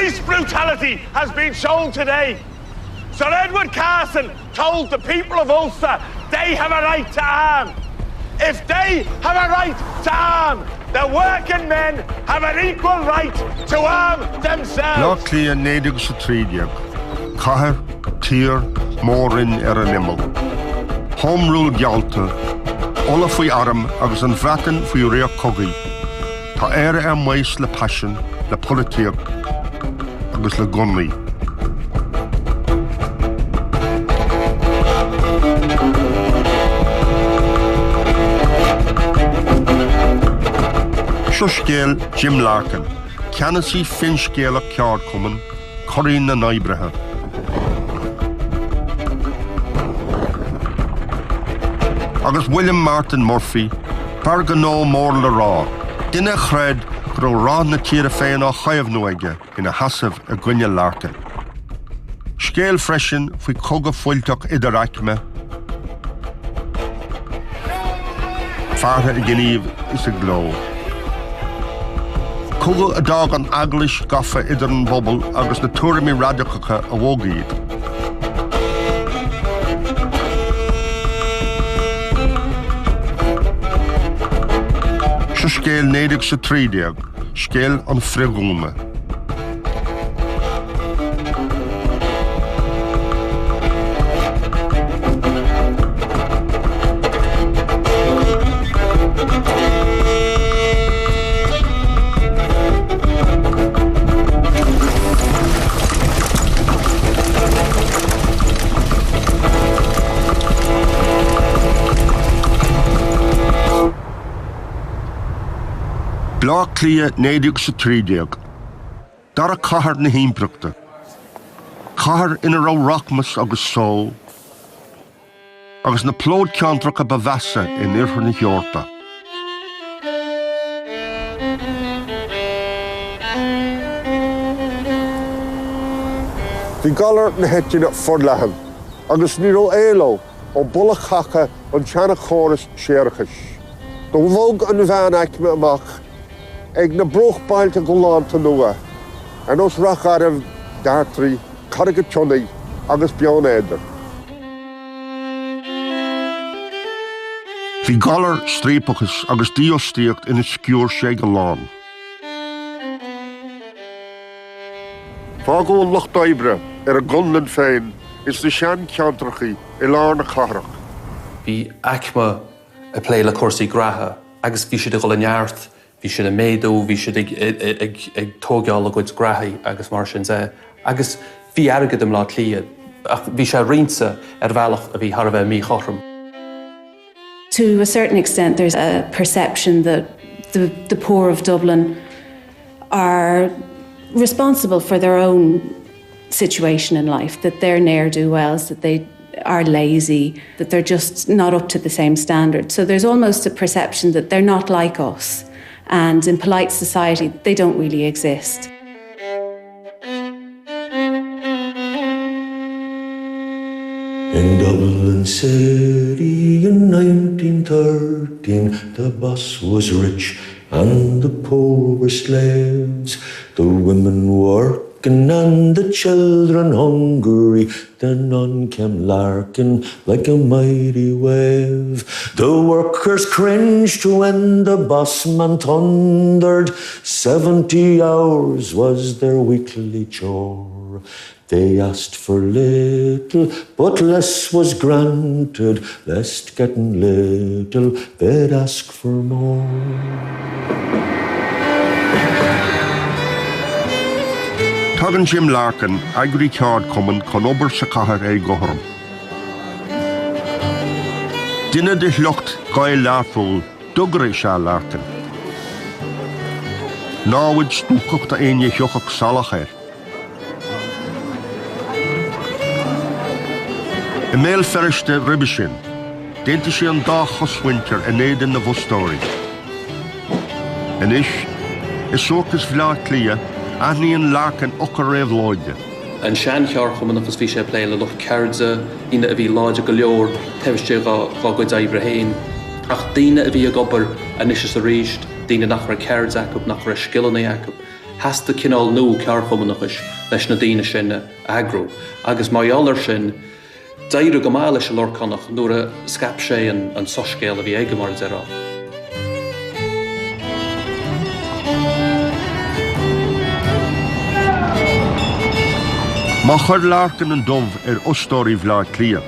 Police brutality has been shown today. Sir Edward Carson told the people of Ulster they have a right to arm. If they have a right to arm, the working men have an equal right to arm themselves. Lockley and Nadig Satridiag, Cahir, Tyr, Morin Eranimel. Home rule Gyalta, Ola fwy arm agus an vratan fwy rea cogi. Ta era mais le passion, le politiag, agus le gunni. Scéal Jim Larkin, Canasí fin scéal a ceard cuman, Corín na Naibrethe. Agus William Martin Murphy, Barganó mór le rá, Dinne chred gro rá na tíre féin á chaimh nuaige ina hasamh a Gwynne Larkin. Scéal freisin faoi coga fuilteach idirachme. Fartha I gníomh is a gló. Coga a dag an aglis gaffa idir an bobl agus na tuairmí radicacha a bhógaíd. Se scéal Nadig Satridiag, scéal an frigúme. Blá clia Nadig Satridiag, dar a cahar na híimpreachta. Cahar ina rá rachmas agus só, agus na plód ceantracha bavasa in iarthar na heorta. Bhí galar na heitine fordlehan, agus ní ró éilo ó bula chacha an teanna chóras séarachas. Do bhóg an bhean aicme amach, ag na broch bailte go láinte nua, an os rach arah dartrí, carigad tionnaí agus bean éidir. Bhí galar strípachas agus díostíocht ina sciúr sé go lán. Fá go an Locht Ibre a gunlan féin is na sean ceantrachaí I lár na charach. Bhí aicme a plé le cuasaí gratha, agus bhí siad a go neart. Bhí siad a méadú, bhí siad ag tógáil a gcuid grathaí agus mar sin é. Agus bhí airgid am lá clia, ach bhí sé riansa bhealach a bhí thar bheith mí chorm. To a certain extent, there's a perception that the poor of Dublin are responsible for their own situation in life, that they're ne'er-do-wells, that they are lazy, that they're just not up to the same standard. So there's almost a perception that they're not like us. And in polite society, they don't really exist. In Dublin City in 1913, the boss was rich and the poor were slaves. The women working and the children hungry. Then on came Larkin like a mighty wave. The workers cringed when the boss man thundered. 70 hours was their weekly chore. They asked for little, but less was granted. Lest getting little, they'd ask for more. Tugan Jim Larkin, agri ceard cuman con obair sa chathair é gothram. Dinne de lucht gael láfúil, dugra is se Larkin. Náhuid stúcacht a aine heochach salach air. I méil feriste ribbe sin, dénta sé an dá choswinter a néidir na bhustóirí. An is sochas bhlá clia, Aithníonn Larkin ochar raibh láide. An sean cear chuman agus bhí sé plé le lucht ceardsa, ina a bhí láide go leor, teimiste gá gcuid oibre héin. Ach daine a bhí a gobar a níos a ríist, daine nach ra ceards acab, nach ra skillanna acab. Hasta cinál nó cear chumanachas leis na daoine sin agrú. Agus maiallar sin, daire go má leis a lorcannach nuair a scap sé an soscéal a bhí aige mar zera. Má chuir Larkin and Dublin ostóirí bhleá clia.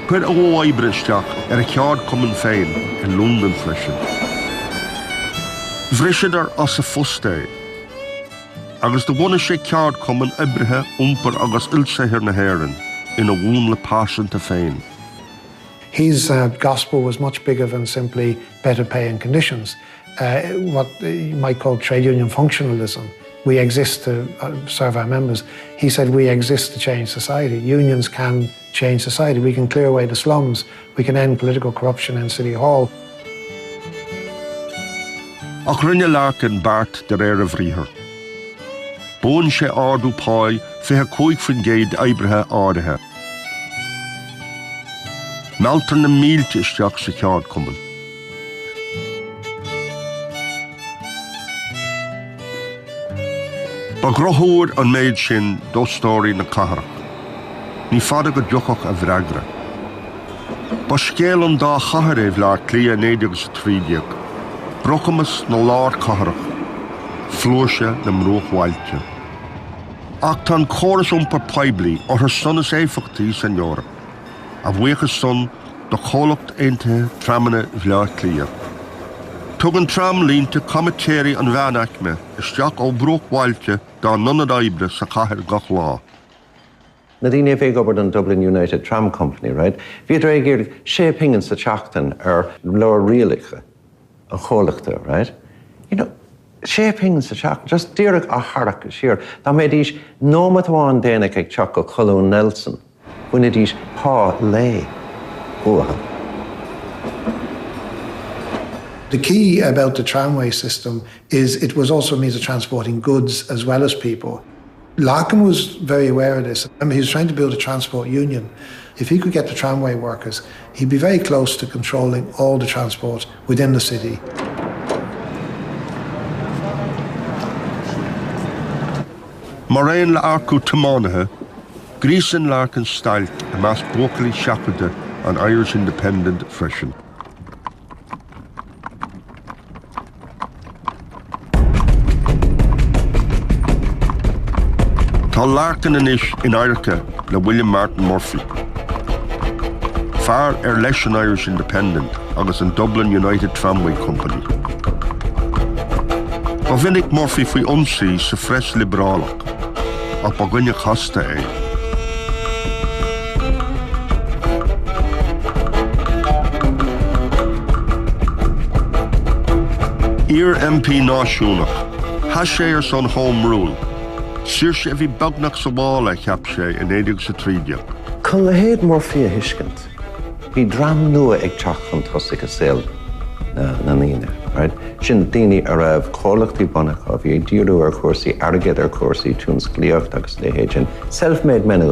Cuir óibristeach a ceard cumann féin in London freisin. Bhrisidar as a fusté. Agus do bhna sé ceard cumann ibrithe umpar agus ilsehir na hÉireann in a bhún le páisianta féin. His gospel was much bigger than simply better pay and conditions. What you might call trade union functionalism. We exist to serve our members. He said we exist to change society. Unions can change society. We can clear away the slums. We can end political corruption in City Hall. Ach rinne Larkin bart der a bhríthir. Bón sé ardú páid fithe 50 oibrithe áirithe. Meltar na mílte isteach sa ceard cumann. Ba grothúir an méid sin dóstóirí na catharach. Ní fada go dúchach a bhreagra. Ba scéal an dá chathair bhleá clia 93. Brochamas na lár catharach. Flúirse na mróchhailte. Ach tá córas umpar poiblí or th sonas éifachtaí san Eorop. A bhuichas son do cholacht aonthe tramana bhleá clia. Tug an tram línta comitéirí an bheanachme isteach ó bróchhailte dá nunad oibre sa chathair gach lá. Na dine bhé gobard an Dublin United Tram Company, right? Bhí gur sé pingan sa teachtain leir rialacha an cholachta, right? You know, sé pingan sa teachtain, just díreach a harach siar. Tá méid ís nómatháin déanaach ag teach go Colún Nelson, bhuine ís pá lé uatha. The key about the tramway system is it was also a means of transporting goods as well as people. Larkin was very aware of this. I mean, he was trying to build a transport union. If he could get the tramway workers, he'd be very close to controlling all the transport within the city. Moraine le arcú tamánathe, Grísan Larkin stailt a más brócailí seachada an Irish Independent freisin. Tá Larkin inis in Irica le William Martin Murphy. Fear leis an Irish Independent agus an Dublin United Tramway Company. Ba vinnig Murphy faoi ionsaí sa freis liberálach ach ba gcuine chasta é. Ír MP náisiúnach, has sé ar son home rule. Siir sé bhí beagnach sa bhála cheap sé in 1930. Chun le héad Murphy a hiiscint, bhí dram nua ag teach an tosaigh a saoil na níine, right? Sin daoine a raibh cholachtaí bunacha, bhí ag díreú ar cuasaí, airgid ar cuasaí túns glíocht agus le héad sin, self-made men.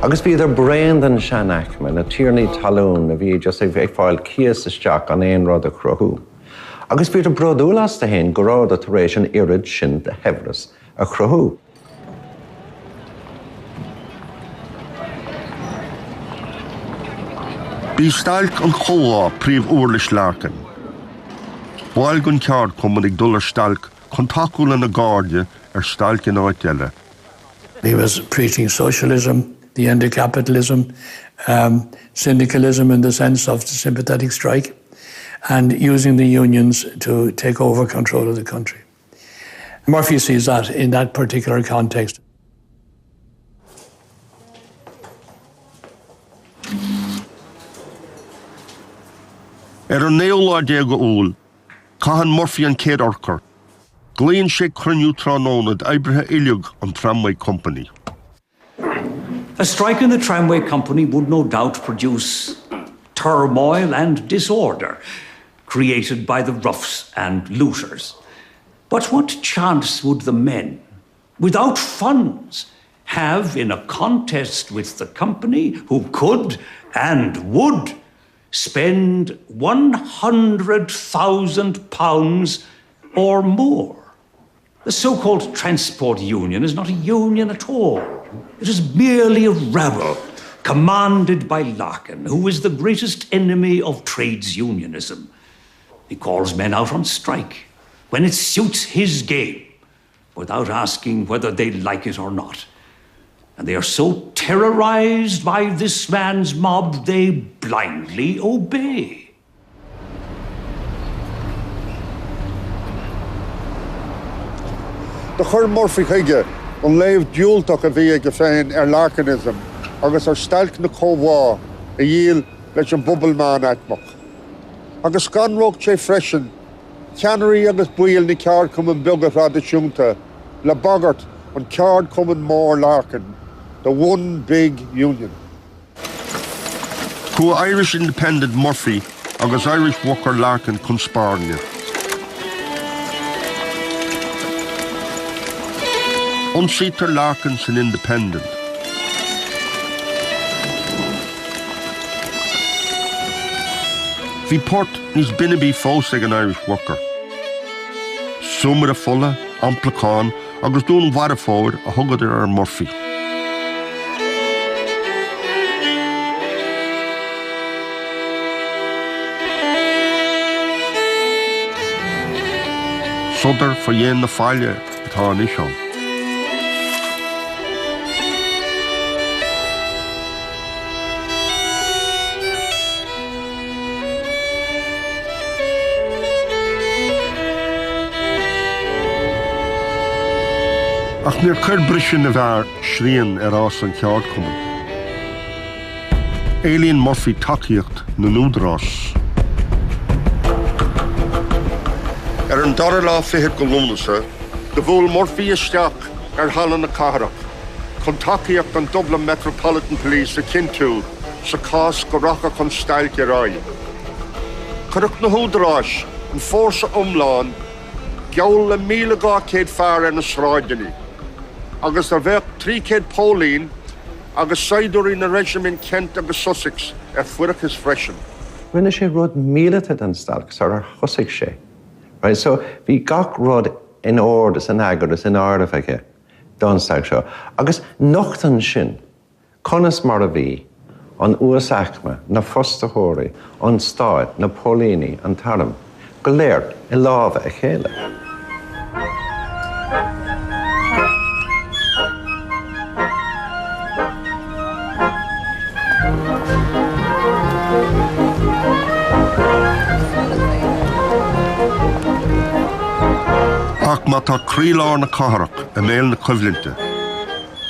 Agus bhí idir brand an seanachma, na tíornaí talún, a bhí just ag fáil cias isteach an éon rud a chruthú. Agus bhí idir brodúlas a hain go rád a tar éis an irid sin de hebras a chruthú. Bí stailt an chomhá príomh uirlis Larkin. Bháil gon ceard cumann ag dul ar stalc chun taú le na gáde ar stalc in áit eile. He was preaching socialism, the end of capitalism, syndicalism in the sense of the sympathetic strike, and using the unions to take over control of the country. Murphy sees that in that particular context. An néoládé go úl, caitheann Murphy an céad orchar. Gléonn sé cruinniú tránónad oibrithe uileog an Tramway Company. A strike in the Tramway Company would no doubt produce turmoil and disorder created by the roughs and looters. But what chance would the men, without funds, have in a contest with the company who could and would spend £100,000 or more? The so-called transport union is not a union at all. It is merely a rabble commanded by Larkin, who is the greatest enemy of trades unionism. He calls men out on strike when it suits his game, without asking whether they like it or not. And they are so terrorized by this man's mob, they blindly obey. The chur Murphy chuige an léamh diúltach a bhí ag féin Larkinism agus stalc na cómhá a dhéal leis an bubbelmán aicmach. Agus ganróg sé freisin, ceannarí agus buil na ceard cumann beaga tradiisiúnta le bagart an ceard cumann mór Larkin, the one big union. Cua Irish Independent Murphy agus Irish Worker Larkin conspárne. Unsítar Larkin san Independent. Bhí port níos binibí fós ag an Irish Worker. Sumar a fulla, amplacán, agus dún mhara fóir a thugad ar Murphy. Sudar fa dhéan na fáile atá an isán. Ach níor chuir brisin a bhar srían as an ceard cumann. Éilíonn Murphy tacaíocht na núdrás. An dara lá fihead go lúnasa, de bhfuil Murphy isteach hallan na Catharach, chun tacaíocht an Dublin Metropolitan Police a cintú sa cás go racha chun stailce ráid. Chuireach na húdrás an fórsa umláin, geall le 1,200 fear na sráideanna. Agus bheith 300 Pólín agus saidirí na regiment Kent agus Sussex fuirechas freisin. Rinne sé rud míleata den stalk ar chusaigh sé. Right, so bhí gach rud in ordas an agadras in ardafaice don stalk seo. Agus nochtan sin, conas mar a bhí, an uasachma, na fostathóirí, an stáid, na Pólíní, an taram, go léir I lábha a chéile. Ach má tá crílár na Catharach a méil na coimhlinte.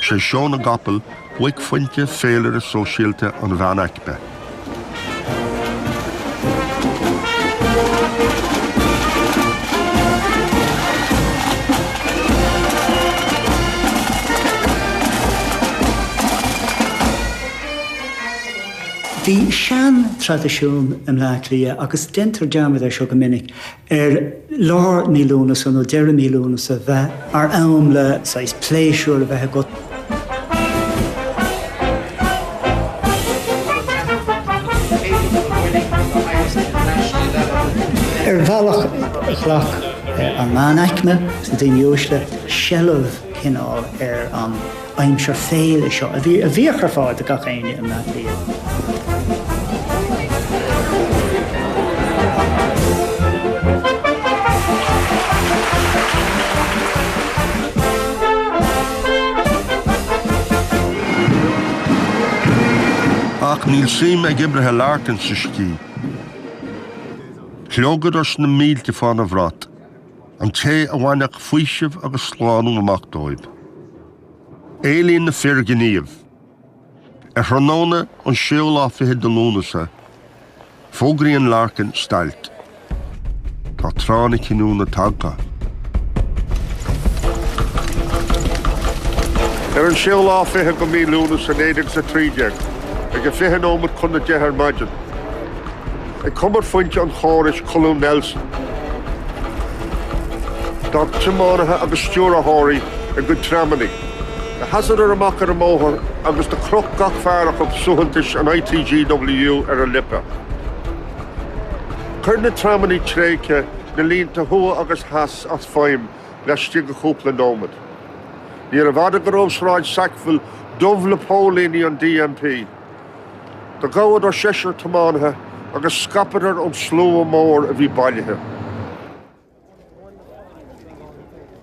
Sé seo na gapal buic fuinte féilear a sóisialta an bhean aice. Bhí sean tradiisiún an Latlia agus dentar dearmad seo go minic lár mílúnas nó 10 mílúnas a bheith ar am le pléisiúr a bheith go. Bhealach chlach an mánaichme sa daoine uaisle sealamh cinál an aimsear féile seo a bhíochar fáid a gach aine an Latlia. Ach níl sim ag ibrithe Larkin sa scí. Clógad ors na mílte fána bhrat, an té a bhainneach fuiisih agus sláánú amach dóibh. Éilíonn na firginíomh. Hranóna an siúlá fihead do lúnasa, fógraíonn Larkin stailt. Tá trána cinú na tagga. An siúlá fihead go mí lúnas an 1930. Ag a fihe nómad chun na dethar maidin. Ag cumar fuinte an chóris Colún Nelson. Tá timánaithe agus stúrathirí a go tramanaí. The hazard amach ar a móthar agus de cruch gach fearach of suhantais an ITGW ar a lipa. Chuir na tramanaí tréice na línta thua agus has as fáim leis tí go cúpla nómad. Ní a bhada go rósráid sacfuil dubhla pólíní an DMP. Tá gáad ar séisiir tamánathe agus scapadar an slú mór a bhí bailithe.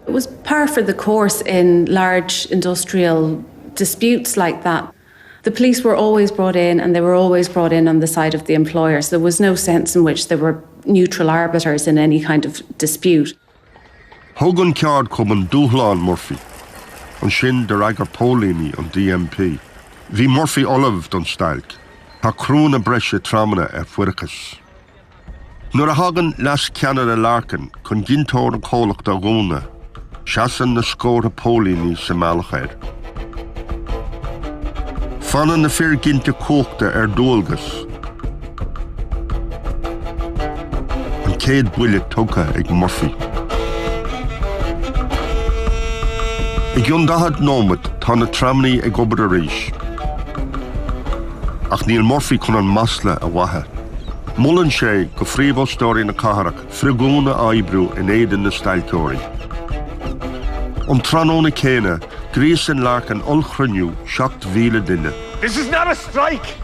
It was par for the course in large industrial disputes like that. The police were always brought in, and they were always brought in on the side of the employers. There was no sense in which they were neutral arbiters in any kind of dispute. Thugann ceard chum an dúthláán Murphy, an sin de ragar pólíní an DMP. Bhí Murphy Olive don stailc, tá crúna breise tramana ar fuirchas. Nuair a hagan leas Canada Larkin chun gintóir an cólach da gúna, seasan na scóra pólíní sa mealachéir. Fanna na fir ginnte cóchta ar dúlgas. An céad buile tócha ag Murphy. Ag iondahad nómad tá na tramnaí ag obair a ríis. Ach níl Murphy chun an masla a wathe. Mullan sé go phríomhóstóirí na catharach frigúna aibrú in éidir na stailcóirí. An tróna céine, Gríosan Larkin ulchraniu 7,000 duine. This is not a strike.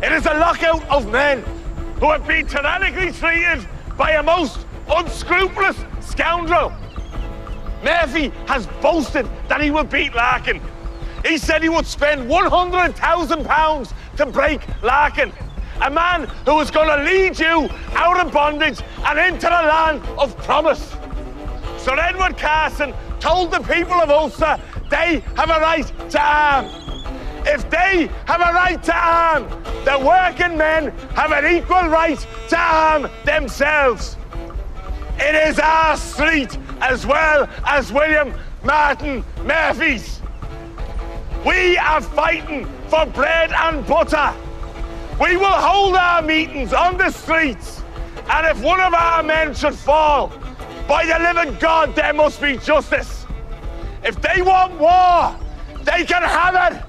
It is a lockout of men who have been tyrannically treated by a most unscrupulous scoundrel. Murphy has boasted that he will beat Larkin. He said he would spend £100,000 to break Larkin, a man who is going to lead you out of bondage and into the land of promise. Sir Edward Carson told the people of Ulster they have a right to arm. If they have a right to arm, the working men have an equal right to arm themselves. It is our street as well as William Martin Murphy's. We are fighting for bread and butter. We will hold our meetings on the streets, and if one of our men should fall, by the living God, there must be justice. If they want war, they can have it.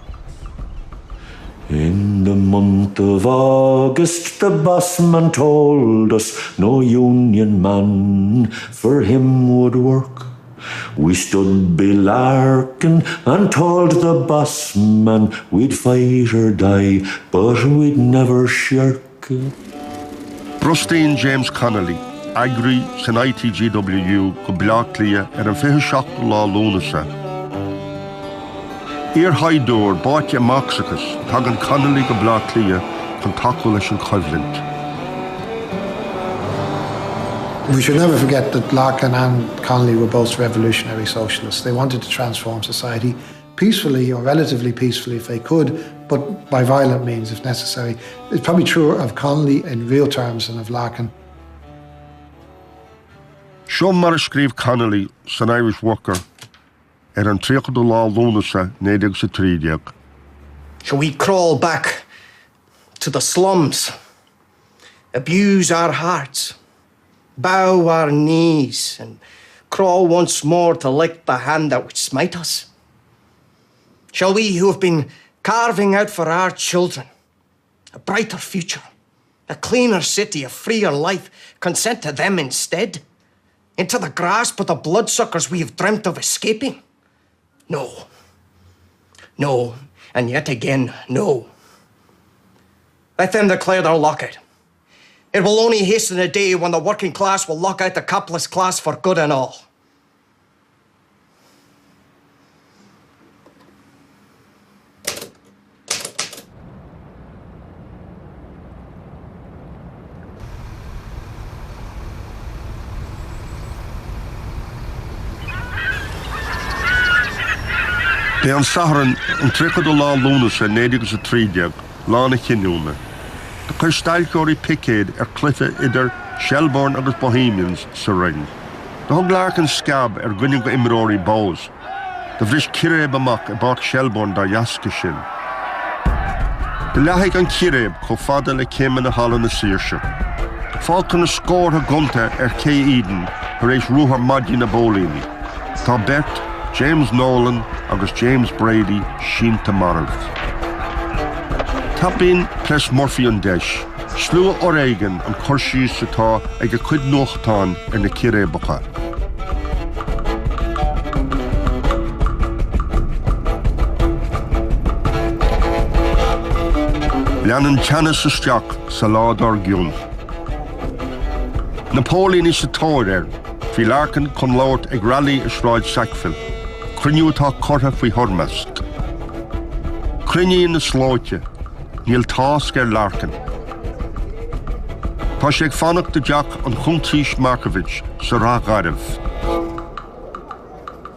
In the month of August, the bossman told us no union man for him would work. We stood by Larkin and told the bossman we'd fight or die, but we'd never shirk. Brustine James Connolly, Agri san ITGWU go bleacht lia an 27 lá lúnasa. Iar haidúr báite Maxicus tag an Connolly go bleacht lia chun taco leis an coimhlint. We should never forget that Larkin and Connolly were both revolutionary socialists. They wanted to transform society peacefully, or relatively peacefully if they could, but by violent means if necessary. It's probably truer of Connolly in real terms than of Larkin. Sean mar scríb Connolly san Irish Worker an 30 lá lúnasa 1930. Shall we crawl back to the slums, abuse our hearts, bow our knees, and crawl once more to lick the hand that would smite us? Shall we, who have been carving out for our children a brighter future, a cleaner city, a freer life, consent to them instead? Into the grasp of the bloodsuckers we have dreamt of escaping? No. No, and yet again, no. Let them declare their lockout. It will only hasten a day when the working class will lock out the capitalist class for good and all. They an Saharan an 30 lá lúnasa 1930 lána chinúna. The Christailgori Picade cliffe idir Shelbourne agus Bohemians sa ring. The hug Larkin scab gunning go imróí bós. The bhris ciréb amach bart Shelbourne da jasca sin. The lehaig an ciréb cho fada le céim na hala na síirse. Falcon na scór ha gunta Cé Eden éis rúthar madí na bólíní. Tá Bert, James Nolan agus James Brady sínta maralt. Tapin ples Murphy an deis, slua Oregon an corsí satá ag a cuid nuachtáin na cirébacha. Leanan teannas isteach sa ládar giún. Napoleon is a tóir fi Larkin chun Lord ag rally is ráid Sackville. Crinniútá cortha fi Hormazk. Crinní na sláite, níl tásc Larkin. Tá sé ag fannach de Jack an Chuntís Markovich sa rá gairimh.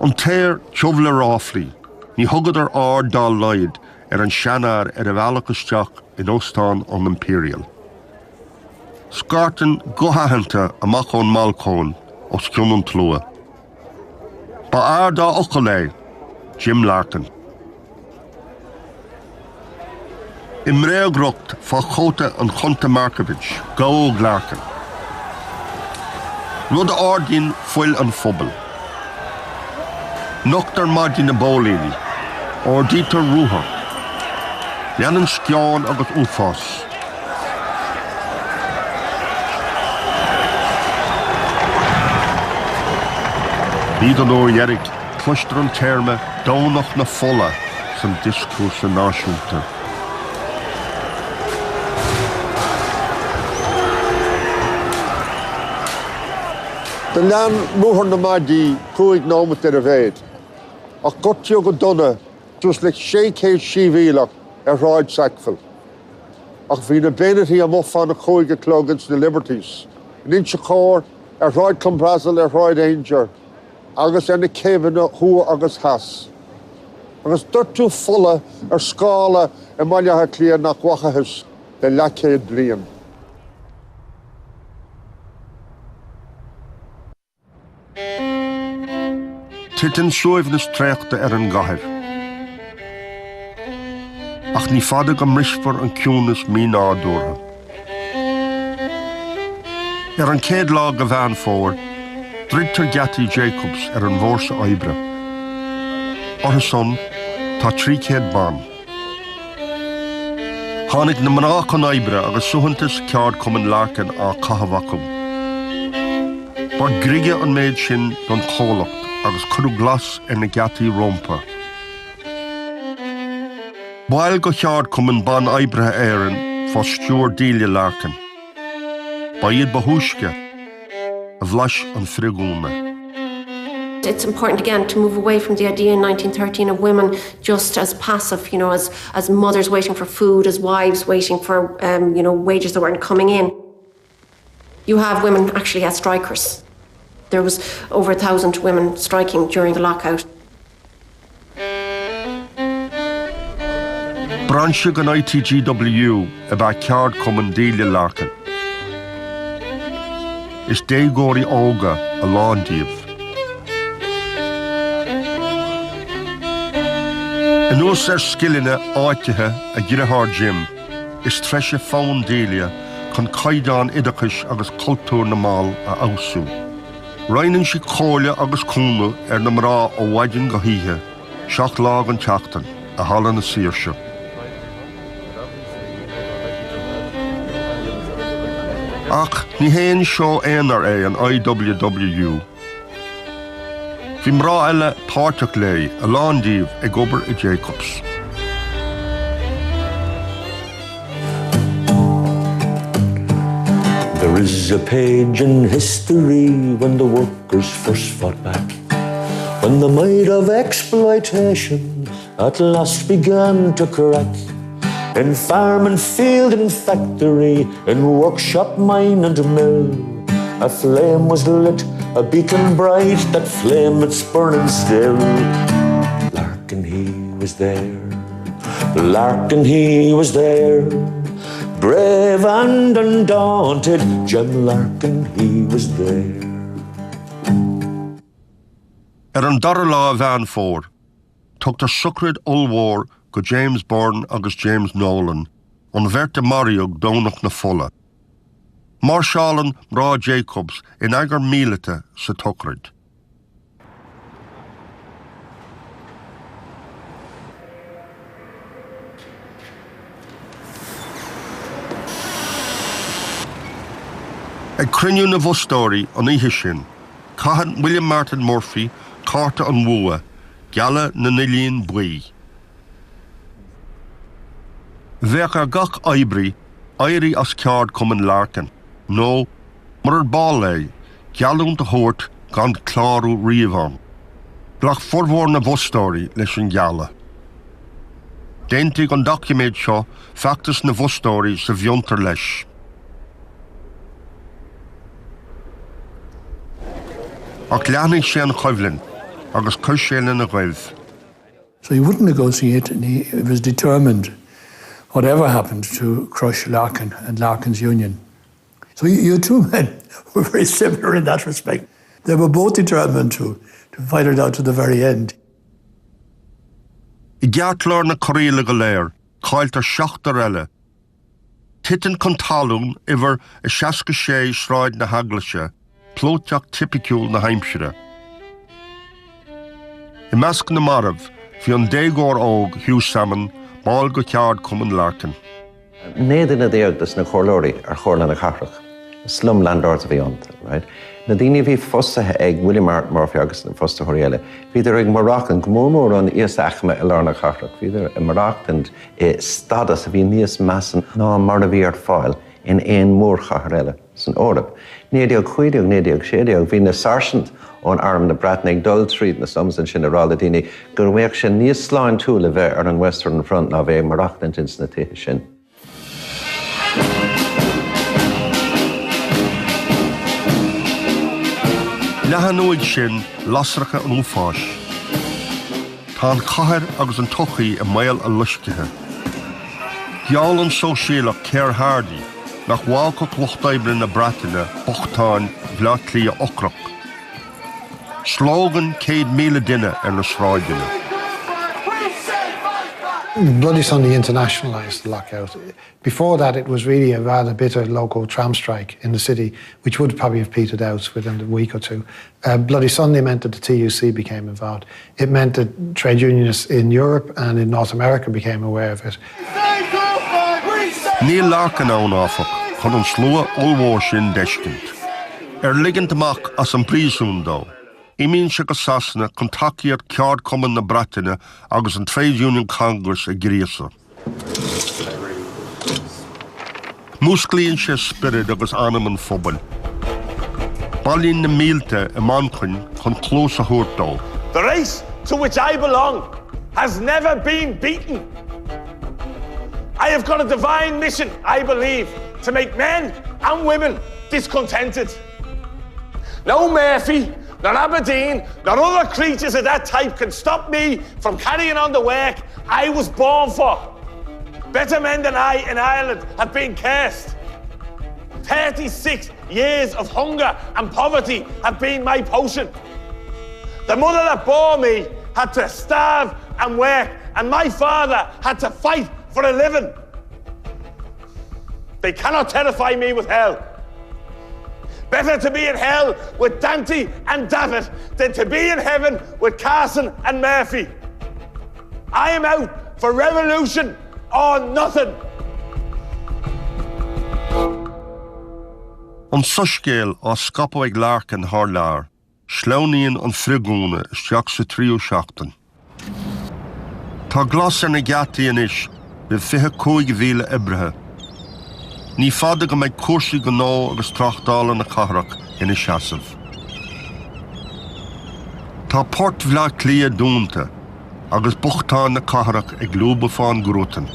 An téir teobhla ráflí, ní thugad ár dá laid an seanar a bhealachaisteach in Óstán an Imperial. Scartan gohahananta amach ón Malcón os ciúnan tlua. Ba ár dá ochalé, Jim Larkin. Im réagrocht fá chóta an Chunta Markovich, gáóg Larkin. Rud árdín foiil an phobal. Nochtar maidí na bólíní, ordítar rútha. Leanan scián agus úfás. Bíd an óieric, cluistar an terme dónach na fola san discúsa náisiúnta. The lean rúthar na maidí cúig nómat a bhéid. Ach gotio go donna, just like sécéad síomhíleach ráid Sackville. Ach bhí na bénití am fan na cúige clogans na Liberties. In se chóir ráid Clonbrassil ráid Ainger, agus na céhanna thua agus has. Agus dúirtú fola scála I mailethe clíon nach wachachas le lecéad bliain. Titan suamh na stréachta an gcathair. Ach ní fada go mrispar an ciúnas mí nádúrtha. An céad lá go bhean fór, dridtar Gatty Jacobs an bhórsa oibre. Ortha son, tá 300 ban. Tháinig na mrách an oibre agus suhantas ceard cumann Larkin á cathbhacum. Ba grige an méid sin don chólacht agus curú glas na Gatty rompa. Báil go cheard cumann ban oibrethe éireann fá stúr díle Larkin. Ba iad ba húsce a bhleis an frigúna. It's important again to move away from the idea in 1913 of women just as passive, as mothers waiting for food, as wives waiting for, wages that weren't coming in. You have women actually as strikers. There was over 1,000 women striking during the lockout. Branche an ITGW about ceard cumann díle Larkin. Is dégóirí óga a lándaíomh. In nuas skillina áitethe a gghearr Jim, is treise fán dília chun caidán idachais agus cultúr na máil a ausú. Rainan si cóile agus cúna na mrá ó bhaidin go híthe, seach lág an teachtain a hallan na saoirse. Ach, ní héin seo éonar an IWW. Bhí mrá eile páirteach lé a lándaíomh ag obair I Jacobs. There is a page in history when the workers first fought back, when the might of exploitation at last began to crack. In farm and field and factory, in workshop, mine and mill, a flame was lit, a beacon bright, that flame it's burning still. Larkin, he was there. Larkin, he was there. Brave and undaunted, Jim Larkin, he was there. An dara lá bhean fór, tugtar sucrid ulmhór go James Byrne agus James Nolan, an bheirt Mariog dónach na fola. Marshallan mrá Jacobs in agar mílete sa tucrid. Ag crinniú na bhostóirí an ihe sin, caitheann William Martin Murphy carta an bhua, gealla na nilíon buí. Bheach gach aibrí, airí as ceard Cumann Larkin. No, mar ball lei, gealún de hoort gan clárú riomhan. Blach formhór na bhustóirí leis an geala. Déntaigh an document seo feachtas na bhustóirí sa bhiontar leis. Ach leannaigh sé an choibhlinn, agus chuir sé lena ghaibh. So he wouldn't negotiate, and he was determined, whatever happened, to crush Larkin and Larkin's union. So you two men were very similar in that respect. They were both determined to fight it out to the very end. I geartlár na choríla go léir, cáiltar 7 eile. Titan chun talún iver a 66 sráid na haglaise, plóteach tipiciúil na Haimsire. I measc na marabh, bhí an 10 óg Hugh Salmon, báil go ceard Cumann Larkin. Néad na déagdas na chorlóirí ar chorla na charach, slum landlords a bhí anta, right? Na daoine bhí fosathe ag William Murphy agus na fosta choréile. Bhíidir ag Moroccan gmór an íos achma i lár na charach. Bhíidir i Moroccan stadas a bhí níos measan ná mar a bhí ar fáil in éon mór charéile san órab. Néadaag chuideag, néadaag séadaag, bhí na sergeant ón arm na Bratnaig Dull Street na sums an sin a rála daoine gur bhéadh sin níos sláin túla bheith ar an Western Front ná bheith Moroccan jins na tithe sin. Lehanúid sin lasracha an úfáis. Tá an chathair agus an tochaí a mail a luiscithe. Geall an sóisialach Céir Hardy nach bháil go clochtaibli na Bratainine bochtáin bhleatlí a ocrach. Slógan 100,000 duine ar na sráidine. Bloody Sunday internationalised the lockout. Before that, it was really a rather bitter local tram strike in the city, which would probably have petered out within a week or two. Bloody Sunday meant that the TUC became involved. It meant that trade unionists in Europe and in North America became aware of it. Níl Larkin ón áfach, chun an slua olmhór sin deiscint. Ligint amach as an príosún dó. Imíonn se go sasna chun takeíocht ceard Cumann na Bratainine agus an Trade Union Congress a gríosa. Músclaíonn sé spirit agus anam an phobal. Ballíonn na mílte i manchain chun clós a thuairtó. The race to which I belong has never been beaten. I have got a divine mission, I believe, to make men and women discontented. No Murphy, nor Aberdeen, nor other creatures of that type can stop me from carrying on the work I was born for. Better men than I in Ireland have been cursed. 36 years of hunger and poverty have been my potion. The mother that bore me had to starve and work, and my father had to fight for a living. They cannot terrify me with hell. Better to be in hell with Dante and David than to be in heaven with Carson and Murphy. I am out for revolution or nothing. An suscéal á scapaigh Larkin thar lear, sleoníonn an frigúna isteach sa tríú seachtain. Tá glas ar na gceataí anois le 25,000 ibrithe. Ní fada go mbeidh cuasaí go nó agus trachtála na cathrach ina seasamh. Tá port bhleatlí a dúnta agus bochtáin na cathrach ag glúba fáin grútan.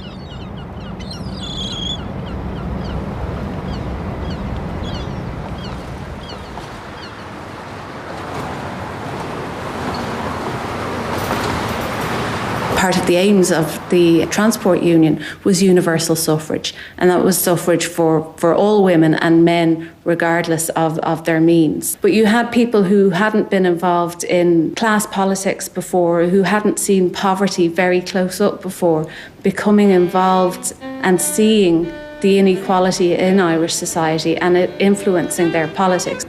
Part of the aims of the transport union was universal suffrage, and that was suffrage for all women and men regardless of their means. But you had people who hadn't been involved in class politics before, who hadn't seen poverty very close up before, becoming involved and seeing the inequality in Irish society and it influencing their politics.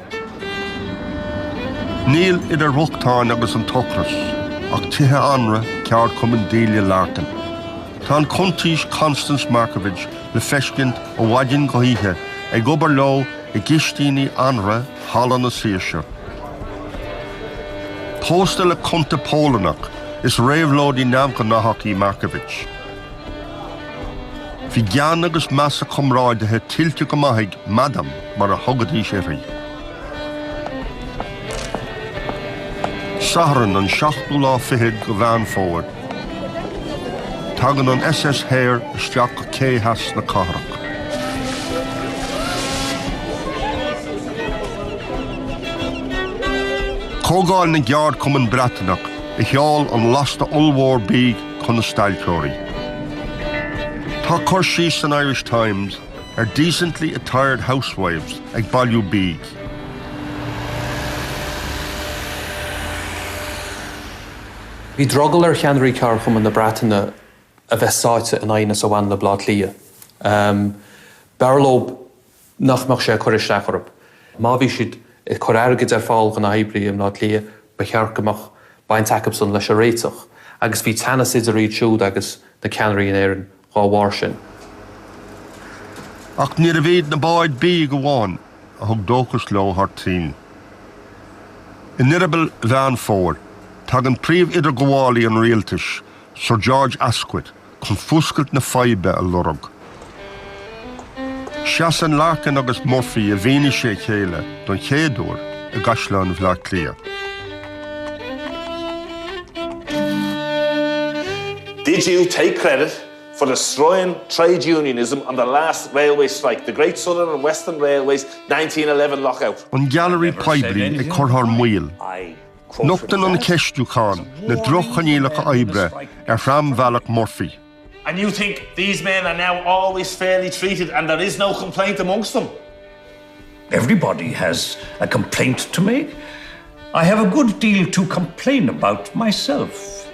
Níl idir ruchtáin agus an tocras, ach tithe anra ceard Cumann Delia Larkin. Tá an contís Constance Markovich le feiscint ó bhaidin go híthe ag obair leo i gcístíní anra hála na saoise. Pósta le conta Pólanach is réamhlódí neamh go nathachaí Markovich. Bhí gan agus measa comráidethe tiltte go maithig madam mar a thugadtí sé rí. Saharan an 7:40 go bhean fómhair. Tagan an SS Hair isteach go céthas na cathrach. Cógáil na geard cumann Breatainach I cheall an lasta ulmhór bíg chun na stailteoirí. Tá cur síos an Irish Times decently attired housewives ag bailú bíg. Bhí drogal cheannarí cear chumann na Breataine a bheith sáite in aine sa bhain le blad lia. Bearlób nachmach sé chuir isteach orb. Má bhí siad I chur airgid fáil gan aibrí im blad lia ba chearcamach bain tacabson leis a réiteach, agus bhí tanna idirí siúd agus na ceannarí in éireann gá bhhair sin. Ach ní a bhíad na báid bí go bháin a thug dóchas leo hartín. In Nirabal bhean fór, tag an príomh idir ghálaí an rialtas, Sir George Asquith, chun fuscailt na faibe a lorog. Seas an Larkin agus Murphy a bhíine sé chéile don chéadúir a gasleán bhleá clia. Did you take credit for destroying trade unionism on the last railway strike, the Great Southern and Western Railways 1911 lockout? An gallery paibrí I churthar muil. Nuachtain an ceistúchán na drochanílacha aibre Fram Valach Murphy. And you think these men are now always fairly treated and there is no complaint amongst them? Everybody has a complaint to make. I have a good deal to complain about myself.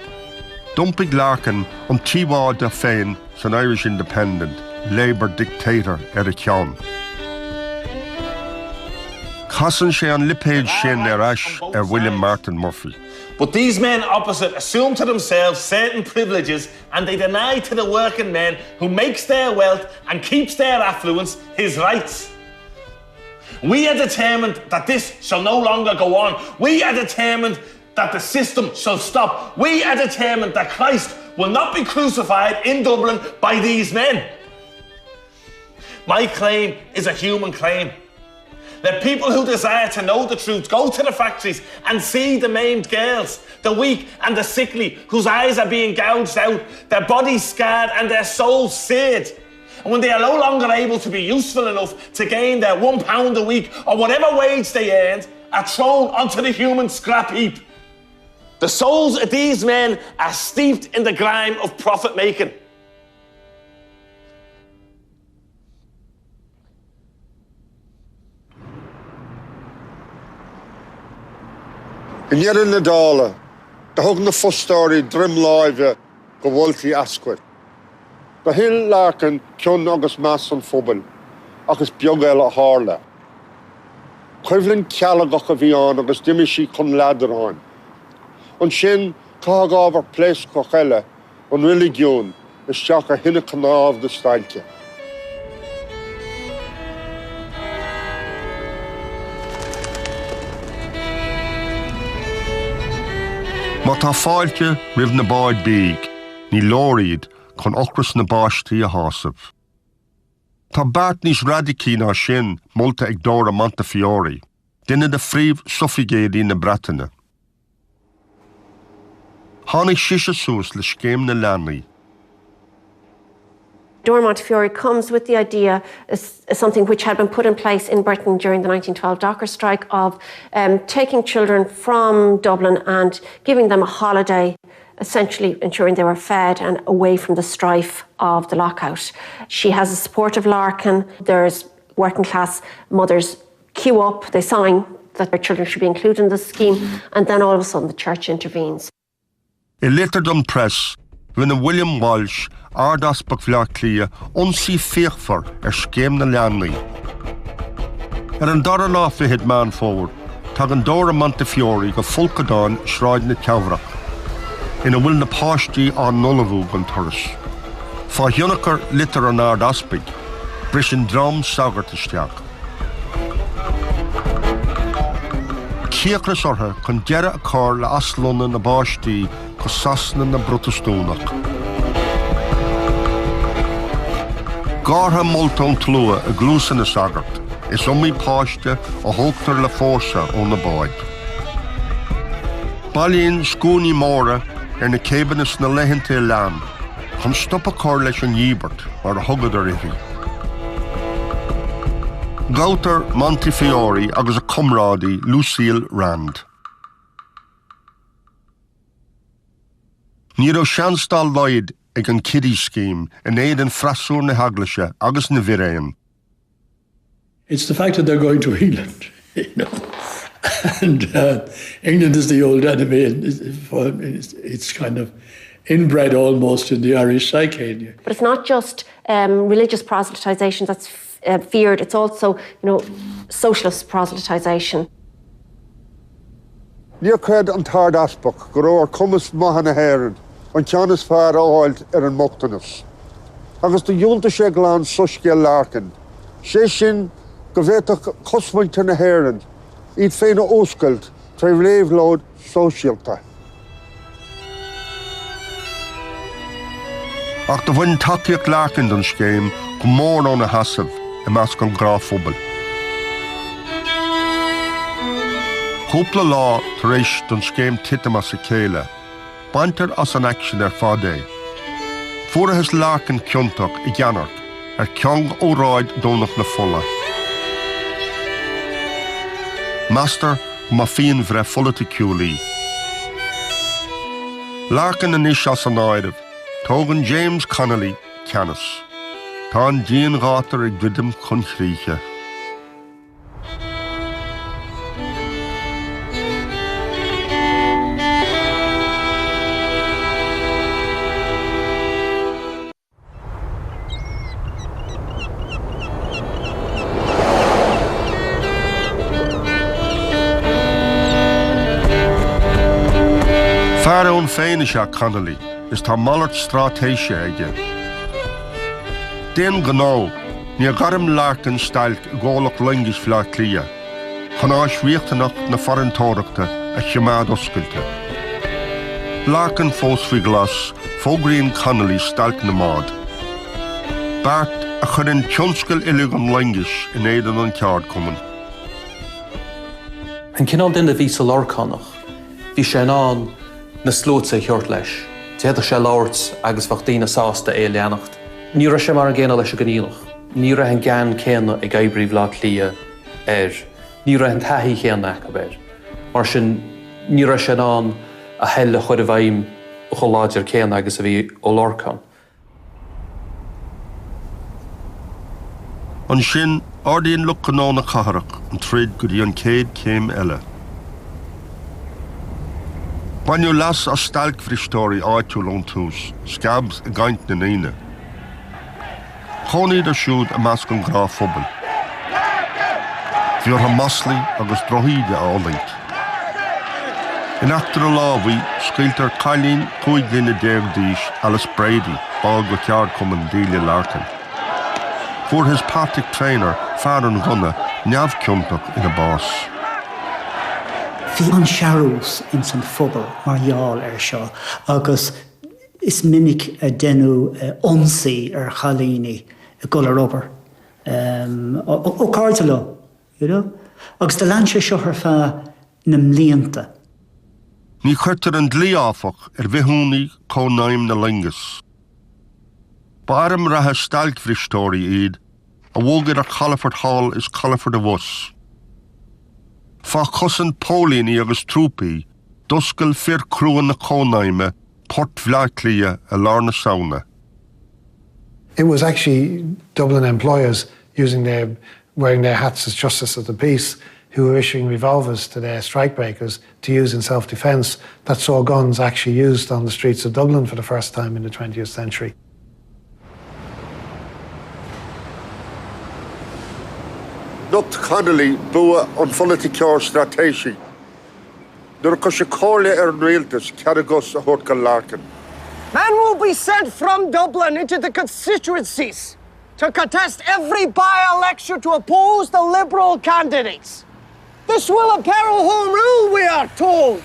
Dumpig Larkin an tíbhád a féin san Irish Independent, Labour dictator a ceann. Chasan sé an lipéid sin ash William Martin Murphy. But these men opposite assume to themselves certain privileges and they deny to the working man who makes their wealth and keeps their affluence his rights. We are determined that this shall no longer go on. We are determined that the system shall stop. We are determined that Christ will not be crucified in Dublin by these men. My claim is a human claim. Let people who desire to know the truth go to the factories and see the maimed girls, the weak and the sickly, whose eyes are being gouged out, their bodies scarred and their souls seared. And when they are no longer able to be useful enough to gain their £1 a week or whatever wage they earned, are thrown onto the human scrap heap. The souls of these men are steeped in the grime of profit-making. In Yerin na Dála, the hug na fustárí drim láimhe go bhfuiltí Asquith. The hill Larkin cion agus meas an phobal, agus beag eile a hála. Cuimhlinn cealagach a bhí an agus dimisí chun leidiráin. An sin cág ábhar plés coch eile an religiún isteach a hinne canáb de stailce. Má tá fáilte rih na báid bíg, ní lóríd chun ochras na báistí a hásamh. Tá bart níos radicí ná sin molta ag dóra Montefiore, duine de phríomh suffigéadaí na Breataine. Tháinig siise suas le scéim na leanaí. Dora Montefiore comes with the idea, something which had been put in place in Britain during the 1912 docker strike, of taking children from Dublin and giving them a holiday, essentially ensuring they were fed and away from the strife of the lockout. She has the support of Larkin. There's working class mothers queue up, they sign that their children should be included in the scheme, and then all of a sudden the church intervenes. I Litterdon Press, when William Walsh ardas bhleá clia onsí féachfar scéim na leanaí. An dara láfihead man fómhair, tag an Dora Montefiore go fulcadáin shráid na ceamhrach, ina bhfuil na páistí an nolahú gan turas. Fá thionachar litar an ardaspig, bris an drom sagart isteach. Ciachras ortha chun deire a cár le aslóna na báistí go sasna na brotastúnach. Gartha multón tlua a glúsan a sagart, is umí páiste a hógtar le fórsa ó na báid. Balíonn scúnaí móra na cébanas na leitheanta lean, chun stoppa cór leis an dhíbert mar a thugad ar ithi. Gautar Montefiore agus a cumrádaí Lucille Rand. Ní raibh seanstal leid ag an kiddie scheme in éiad an frasúr na haglaise agus na bhíréan. It's the fact that they're going to England, you know. And England is the old enemy, and it's kind of inbred almost in the Irish psyche. But it's not just religious proselytisation that's feared, it's also, socialist proselytisation. Ní cred an tard aspach go raibh cumas maithe na hÉireann an ceannas fearr áilt ar an mochtanas. Agus do dúnta sé glán Jim Larkin. Sé sin go bhféadfadh cosmainte na hÉireann iad féin a óscailt trí réamhlóid sóisialta. Ach do bhain takeíocht Larkin don scéim go mór ón na hasamh I measc an gráphobal. Cúpla lá tar éis don scéim titamas a céile, baintear as an action ar fád é. Fuarthas Larkin ciontach I gceannart ar ceang óráid dónach na fola. Master má fion bhre follata ciúlaí. Larkin anis as an áirimh, tógan James Connolly ceannas. Tá an díon gátar ag gcuidim chun chríocha. Fear ón féin is Connolly, is tá mallart strátéise aige. Déan gná, ní garim Larkin stailc gólach lingis flá clia, chun áisríochtanach na farantóireachta a chiamád oscailte. Larkin fós fí glas, fógraíonn Connolly stailc na mád. Bart a chuirinn tionscail ilig an lingis in éidir an ceard cumann. An cinál duine bhí sa lorcánach, bhí sé an na slótsa cheart leis. Téadach sé láirt agus bhachtaína sásta é leanacht. Ní raibh sé mar an ggéanna leis a gníonach. Ní raibh an gceann céanna ag oibríomh lá clia Ní raibh an taithí chéanna acu Mar sin ní raibh sé an a hell a chuir a bhaim ó choláidir céanna agus a bhí ó lorcán. An sin, ardíonn luch gná na catharach an tríd go dtí an céad céim eile. Bainniú las a stalc bhristóirí áitiúil ón tús, scabs a gaint na naine. Chónaíad a siúd a measc an gráphobal. Bhí ortha maslaí agus drochaíde a olaint. In achtar a lábhaí, scailtear cailín chuig duine déag díos Alice Brady, báil go ceard cumann Delia Larkin. Fuair his Patrick trainer, fear an gunna, neamhciontach ina bás. Bhí an searús in san phobal mar gheall seo, agus is minic a denú onsaí chalíní a golar obair ó cardtala, agus de landse seo ar feadh na mblianta. Ní chuirtar an dlí áfach bhithúnaí cónaim na lingus. Báram ratha stalc bhristóirí iad, a bhógad ar Chalaford Hall is Chalaford a bhus. Fá cosan pólíní agus trúpaí, doscail fir cruúan na cónaime, port bhleaclia a lárna sauna. It was actually Dublin employers wearing their hats as justice of the peace who were issuing revolvers to their strikebreakers to use in self-defence that saw guns actually used on the streets of Dublin for the first time in the 20th century. Not Connolly bua an politiceir stratéisi. Nuair go sé cóirle ar an réaltas cearagos a thuirca Larkin. Men will be sent from Dublin into the constituencies to contest every by-election to oppose the Liberal candidates. This will imperil Home Rule, we are told.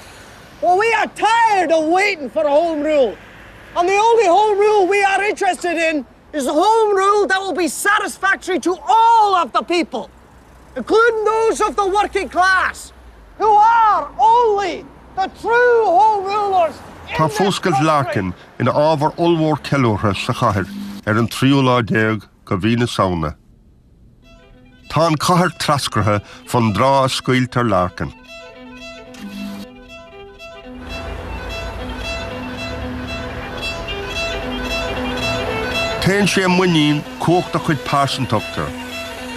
Well, we are tired of waiting for Home Rule. And the only Home Rule we are interested in is home rule that will be satisfactory to all of the people, including those of the working class, who are only the true home rulers. Tá fóscail Larkin in ábhar olmhór ceiliúrtha sa chathair an 13 go bhí na saona. Tá an chathair trascratha fan drá a scaoiltear Larkin. Téann sé muinín cóachta chuid pásantóachtar.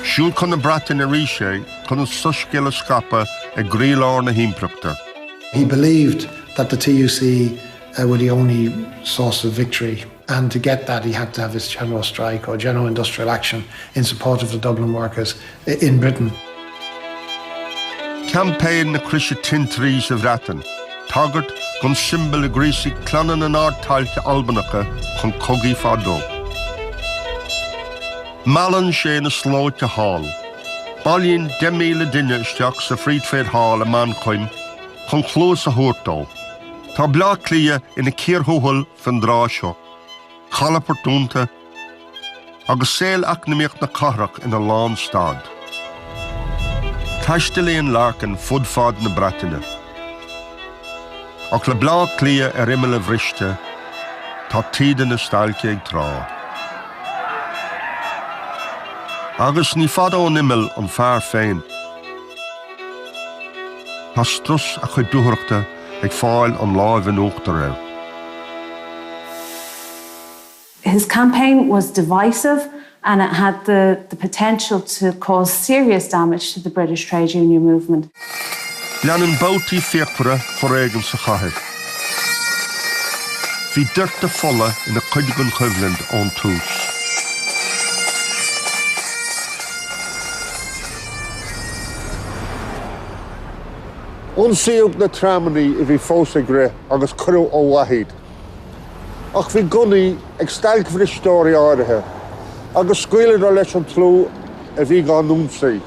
Siúil chun na bratain a rí sé chun an suscéil a scapa ag gríoláir na himpreachta. He believed that the TUC were the only source of victory, and to get that he had to have his general strike or general industrial action in support of the Dublin workers in Britain. Campaign na crisise tintrí sa bhreatain, tagart gon symbol a gríosaigh clann an ardtáilte Albanacha chun cogaí fádó. Malan sé na slóite hall. Bailíonn 10,000 duine isteach sa Friedfeld Hall a Mancoim chun chlós a thuairtó. Tá blá clia ina cíorthúthal fan drá seo, chalapar dúnta, agus saoil acnamíocht na cathrach ina lán stad. Taistilíonn Larkin fud fad na brataine. Ach le blá clia ar imime le bhriste, tá tíide na stailce ag trá. Agus ní fada ón imil an fearr féin. Tá strus a chuid dúthreachta ag fáil an láimh an uachtar raibh. His campaign was divisive and it had the potential to cause serious damage to the British trade union movement. Leanann boutaí fiachpara choréigim sa chathair. Bhí deirta folla ina chuideann chuimhlind ón tús. Unsíodh na tramanaí I bhí fósa gré agus curú ó waithid. Ach bhí gunaí ag stailc bhrí stóir áirithe, agus scaoileadar leis an tlú a bhí gá númsaí.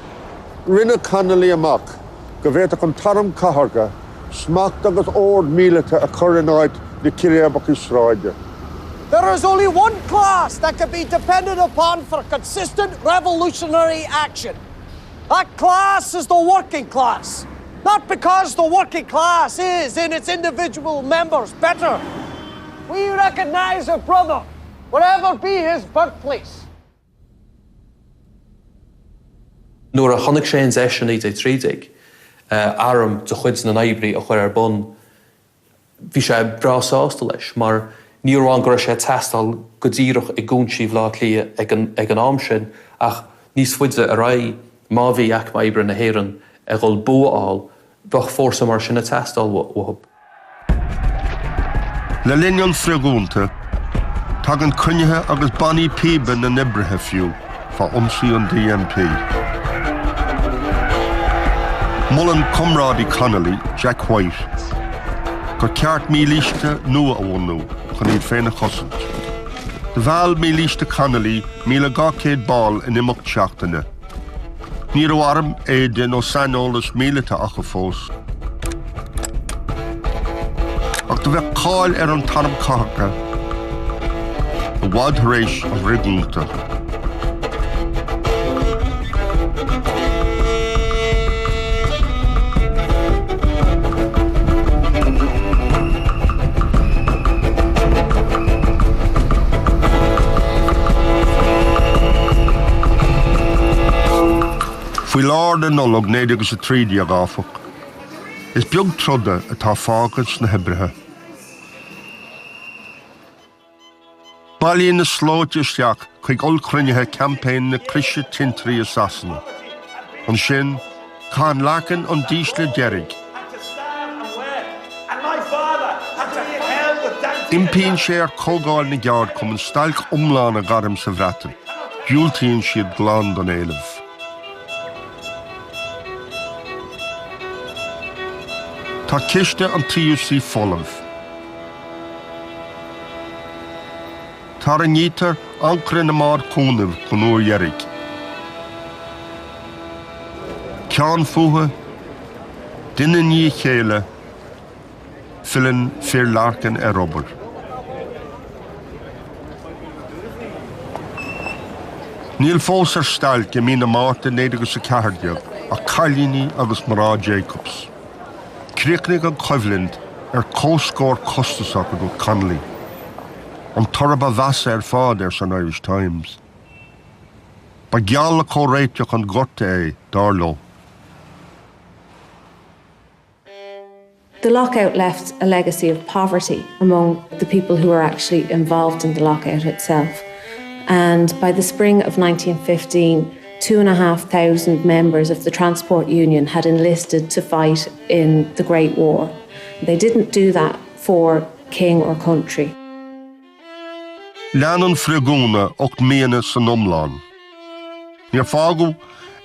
Rinne canalaí amach, go bhhéadach an taram catharga, smacht agus ór mílete a chur in áid na ciréabach Israide. There is only one class that can be depended upon for consistent revolutionary action. That class is the working class. Not because the working class is, in its individual members, better. We recognize a brother, whatever be his birthplace. Nuair a chonig sé an session 1930, aram de chuid na naibrí a chuir ar bun, bhí sé brásásta leis, mar ní raibh gur sé testal go díreach I gún síomh lá clia ag an am sin, ach níos fuide a raibh má bhí ach maibre na héireann ag ghol búáil bach fórsa mar sin a testal wahab. Le linnean freagúnta, tag an cuinethe agus bannaí píbe na nibrithe fiú fa umsaí an DNP. Mullen comrádaí Connolly, Jack White, gur ceart mílíste nua a bhhanú chun iad féinna chosint. De bheal mílíste Connolly 1200 ball in imeacht seachtaine. Ní raibh éide nó sainolalas mílete acha fós. Ach do bheith cáil ar an taram cathacha, a bhd tar éis an riglúnta. Fuoi lár den nolog 1930 a gáfach. Is beag trodda atá fágans na hebrithe. Bailíonn na slóite isteach chuig ollchruinnithe campaign na crisise tintrí assassina. An sin, cá an Larkin an dísle deirg. Impíonn sé ar cógáil na geard chum an stailc umláin a garim sa bhreatain. Dúiltíonn siad glán don éilimh. Tá ciste an TUC folamh. Tá an nítar ancra na mar cúnamh chun uair dheirg. Ceann fuatha, duine ní chéile, filann fear Larkin ar obair. Níl fós stailc I mína Martin agus a cehardiag a Carlini agus Mara Jacobs. Críocnig an Coivlind cóscór costasach go Connolly. An torba vasa fád san Irish Times. Ba geall a córéiteach an gorta darlo. The lockout left a legacy of poverty among the people who were actually involved in the lockout itself. And by the spring of 1915, 2,500 members of the Transport Union had enlisted to fight in the Great War. They didn't do that for king or country. Leanan frigúna och miana san omlán. Níor fágu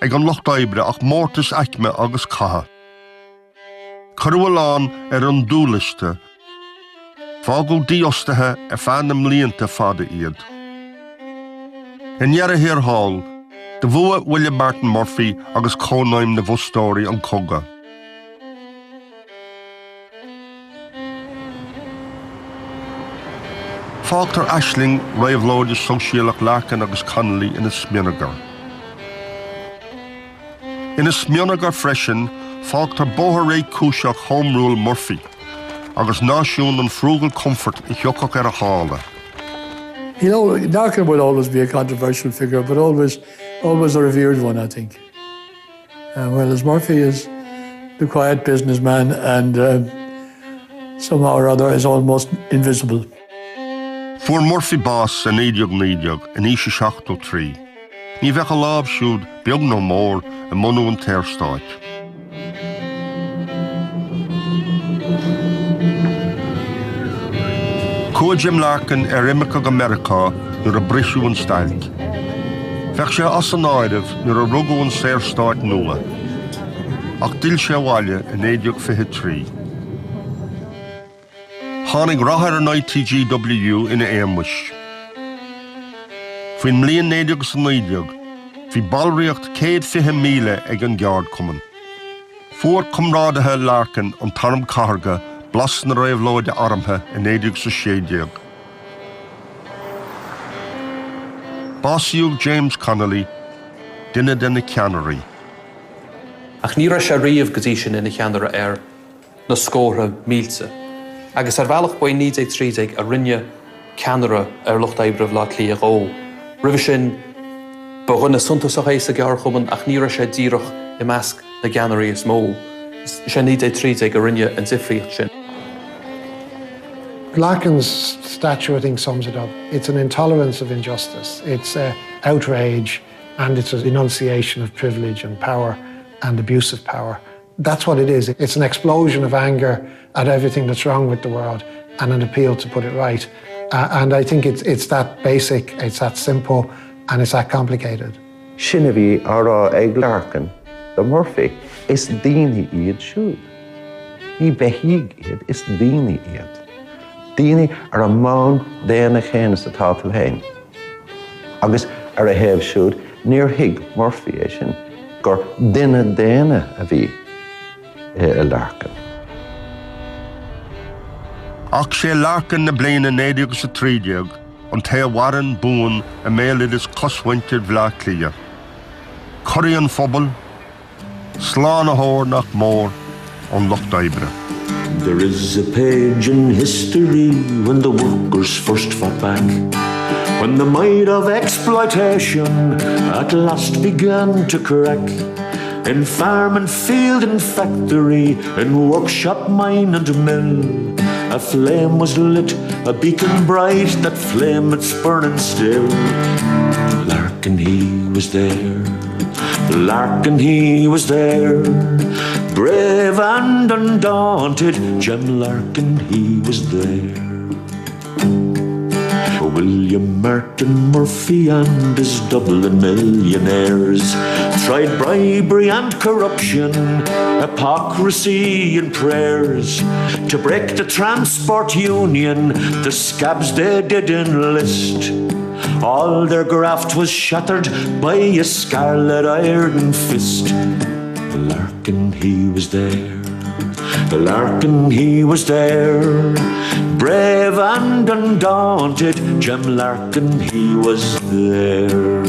ag an Locht Ibre ach mórtas aicme agus caha. Curwalán an dúliste. Fágu díostathe fannam líonta fada iad. In Yara Hir Hall, the Vua William Martin Murphy agus Conaim na Vustóri an Coga. Fágtar Ashling raibhlóide Socialach Larkin agus Connolly in a Smionagar. In a Smionagar freshen, fágtar Boharé Cúiseach Home Rule Murphy agus náisiún an frugal comfort I Hiocach a Hála. You know, Larkin will always be a controversial figure, but always a revered one, I think. Whereas Murphy is the quiet businessman and somehow or other is almost invisible. For Murphy boss an Nídiog an Isha Shachto tree. Ní bheith a láb siúd beag no mór a monú an Téirstáit. Cua Jim Larkin Imicag America nuair a brisú an stailc. Bheith sé as an áireamh nuair a rugú an Téirstáit nua. Ach dil sé bhaile in 1923. Tháinig rathair an ITGW ina Éamais. Faoin mbliain 1990, bhí ballríocht 150,000 ag an geard cumann. Fuair cumrádathe Larkin an tarm carga blas na raibhlóide armthe in 1960. Básiúg James Connolly, duine den ceannarí. Ach ní raibh sé riamh go dtí sin ina cheannaire na scótha mílsa. Agus bhealach buin 1930 a rinne ceannaire Locht Ibre lá clí a gó. Ribh sin ba ghunna suntasach éis a gear chumann ach ní raibh sé díreach I measc na geannarí is mó. Sé 1930 a rinne an zifriocht sin. Larkin's statue, I think, sums it up. It's an intolerance of injustice. It's outrage, and it's an enunciation of privilege and power and abuse of power. That's what it is. It's an explosion of anger at everything that's wrong with the world and an appeal to put it right. And I think it's that basic, it's that simple, and it's that complicated. Sinnaví ará ag Larkin, the Murphy, is daoine iad siúd. Ní bheithíg iad, is daoine iad. Daoine ar a mán déana chéanas atá tú hain. Agus ar a hebh siúd, níor hig Murphy é sin, gur duine déana a bhí Larkin. Ach sé Larkin na bliana 1930 an ta waran bún a méilid is coshaintir bhlá clia. Curry an phobal, slán a hór nach mór an Locht Ibre. There is a page in history when the workers first fought back, when the might of exploitation at last began to crack. In farm and field and factory, in workshop, mine and mill, a flame was lit, a beacon bright, that flame it's burning still. Larkin he was there, Larkin he was there, brave and undaunted, Jim Larkin he was there. William Martin Murphy and his Dublin millionaires tried bribery and corruption, hypocrisy and prayers to break the transport union. The scabs they did enlist, all their graft was shattered by a scarlet iron fist. Larkin he was there, Larkin he was there, Brave and undaunted, Jim Larkin, he was there.